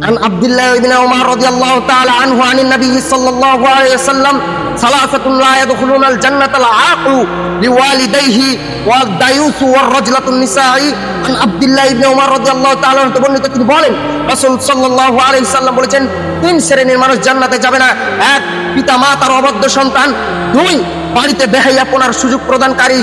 عن عبد الله بن عمر رضي الله تعالى عنه عن النبي صلى الله عليه وسلم ثلاثة لا يدخلون الجنة العاقل لوالديه والديوث والرجلة النساء عن عبد الله بن عمر رضي الله تعالى عنه বর্ণিত তিনি বলেন রাসূল সাল্লাল্লাহু আলাইহি সাল্লাম বলেছেন তিন শ্রেণীর মানুষ জান্নাতে যাবে না। এক, পিতা মাতার অবাধ্য সন্তান। দুই, বাড়িতে বেহায়াপনার সুযোগ প্রদানকারী।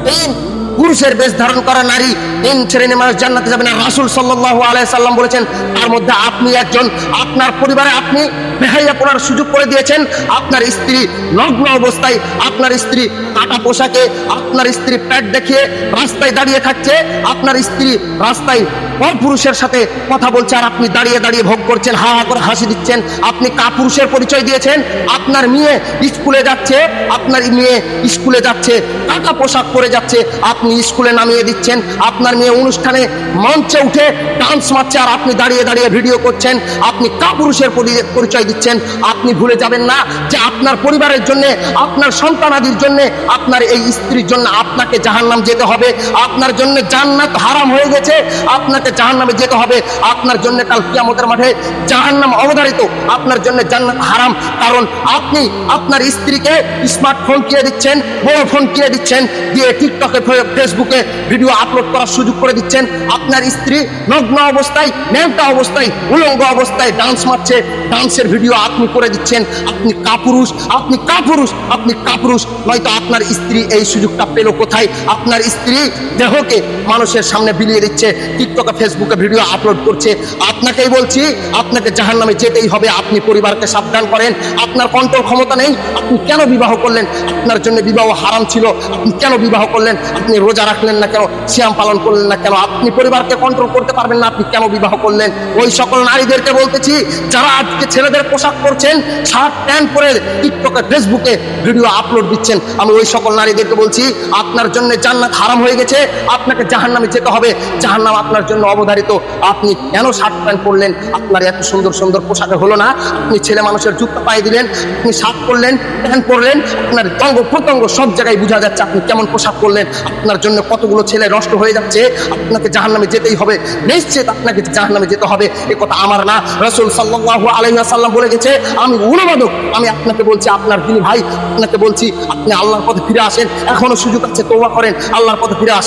তিন, পুরুষের বেশ ধারণ করা নারী। তিন শ্রেণীর মানুষ জান্নাতে যাবে না। রাসূল সাল্লাল্লাহু আলাইহি সাল্লাম বলেছেন তার মধ্যে আপনি একজন। আপনার পরিবারে আপনি বেহায়াপনার সুযোগ করে দিয়েছেন। আপনার স্ত্রী নগ্ন অবস্থায়, আপনার স্ত্রী কাটা পোশাকে, আপনার স্ত্রী প্যাট দেখিয়ে রাস্তায় দাঁড়িয়ে থাকছে, আপনার স্ত্রী রাস্তায় পরপুরুষের সাথে কথা বলছে আর আপনি দাঁড়িয়ে দাঁড়িয়ে ভোগ করছেন, হা হা করে হাসি দিচ্ছেন। আপনি কাপুরুষের পরিচয় দিয়েছেন। আপনার মেয়ে স্কুলে যাচ্ছে, আপনার মেয়ে স্কুলে যাচ্ছে কাটা পোশাক পরে যাচ্ছে, আপনি স্কুলে নামিয়ে দিচ্ছেন। আপনার মেয়ে অনুষ্ঠানে মঞ্চে উঠে ডান্স মারছে আর আপনি দাঁড়িয়ে দাঁড়িয়ে ভিডিও করছেন। আপনি কাপুরুষের পরিচয় দিচ্ছেন। আপনি ভুলে যাবেন না যে আপনার পরিবারের জন্য, আপনার সন্তানাদির জন্য, আপনার এই স্ত্রীর জন্য আপনাকে জাহান্নাম যেতে হবে। আপনার জন্য জান্নাত হারাম হয়ে গেছে, আপনাকে জাহান্নামে যেতে হবে। আপনার জন্য কাল কিয়ামতের মাঠে জাহান্নাম অবধারিত, আপনার জন্য জান্নাত হারাম। কারণ আপনি আপনার স্ত্রীকে স্মার্টফোন কিনে দিচ্ছেন, বড় ফোন কিনে দিচ্ছেন, দিয়ে টিকটকে ফেসবুকে ভিডিও আপলোড করার সুযোগ করে দিচ্ছেন। আপনার স্ত্রী নগ্ন অবস্থায়, ন্যাংটা অবস্থায়, উলঙ্গ অবস্থায় ডান্স মারছে, ডান্সের ভিডিও আপনি করে দিচ্ছেন। আপনি কাপুরুষ, আপনি কাপুরুষ, আপনি কাপুরুষ। নয়তো আপনার স্ত্রী এই সুযোগটা পেল কোথায়? আপনার স্ত্রী দেহকে মানুষের সামনে বিলিয়ে দিচ্ছে, টিকটকে ফেসবুকে ভিডিও আপলোড করছে। আপনাকেই বলছি, আপনাকে জাহান্নামে যেতেই হবে। আপনি পরিবারকে সাবধান করেন। আপনার কন্ট্রোল ক্ষমতা নেই, আপনি কেন বিবাহ করলেন? আপনার জন্য বিবাহ হারাম ছিল, আপনি কেন বিবাহ করলেন? আপনি রোজা রাখলেন না কেন? সিয়াম পালন করলেন না কেন? আপনি পরিবারকে কন্ট্রোল করতে পারবেন না, আপনি কেন বিবাহ করলেন? ওই সকল নারীদেরকে বলতেছি যারা আজকে ছেলেদের পোশাক পরছেন, শার্ট প্যান্ট পরে টিকটকে ফেসবুকে ভিডিও আপলোড দিচ্ছেন, আমি ওই সকল নারীদেরকে বলছি আপনার জন্য জান্নাত হারাম হয়ে গেছে, আপনাকে জাহান্নামে যেতে হবে। জাহান্নাম আপনার জন্য অবধারিত। আপনি কেন শার্ট প্যান্ট পরলেন? আপনার এত সুন্দর সুন্দর পোশাকে হলো না? আপনি ছেলে মানুষের জুতো পায়ে দিলেন, আপনি শার্ট পরলেন, প্যান্ট পরলেন, আপনার অঙ্গ প্রত্যঙ্গ সব জায়গায় বোঝা যাচ্ছে আপনি কেমন পোশাক পরলেন। আপনার জন্য কতগুলো ছেলে নষ্ট হয়ে যাচ্ছে। আপনাকে জাহান্নামে যেতেই হবে, নিশ্চিত আপনাকে জাহান্নামে যেতে হবে। এ কথা আমার না, রাসূল সাল্লাল্লাহু আলাইহি ওয়াসাল্লাম বলে গেছে। আমি অনুবাদক, আমি আপনাকে বলছি, আপনার দিনী ভাই, আপনাকে বলছি আপনি আল্লাহর পথে ফিরে আসেন। এখনো সুযোগ আছে, তওবা করেন, আল্লাহর পথে ফিরে আসেন।